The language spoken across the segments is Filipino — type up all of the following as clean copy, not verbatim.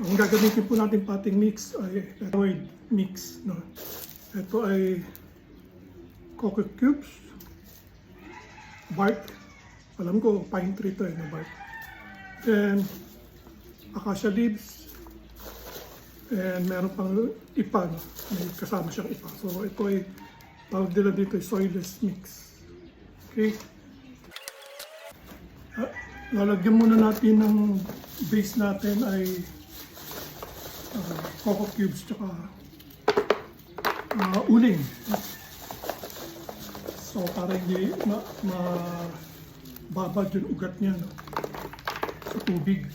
Ang gagamitin po natin pating mix ay oil mix. No? Ito ay coco cubes, bark. Alam ko, pine tree ito na bark. And acacia leaves. And meron pang ipa, no? May kasama siyang ipa. So ito ay tawag nila dito ay soilless mix. Okay. Lalagyan muna natin ng base natin ay coco cubes tsaka uling. So para hindi mababad yung ugat niya, no? Sa tubig.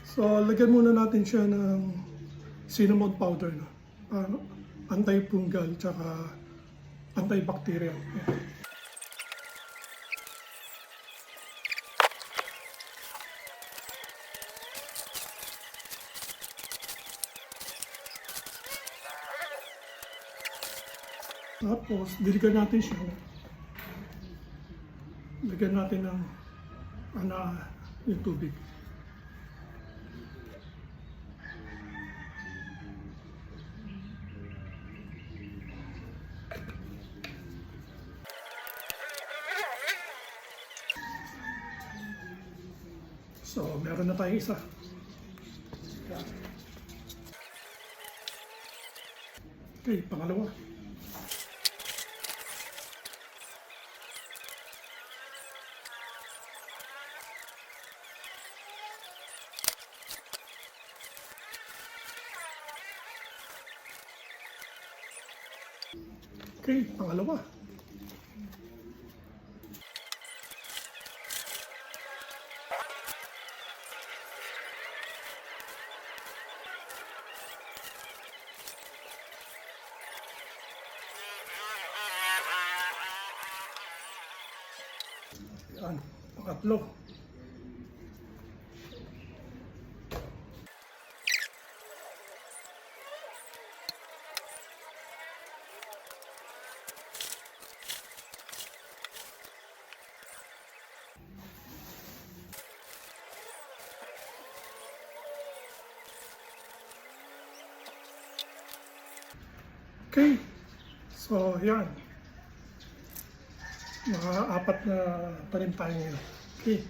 So lagyan muna natin siya ng cinnamon powder, no? Para anti-fungal tsaka antibacterial. Tapos, diligan natin siya. Lagyan natin ng yung tubig. So, meron na tayong isa. Okay, pangalawa. Okay, pangalawa. Yan, pangatlo. Okay, so yan. Mga apat na pa rin tayo ngayon. Okay.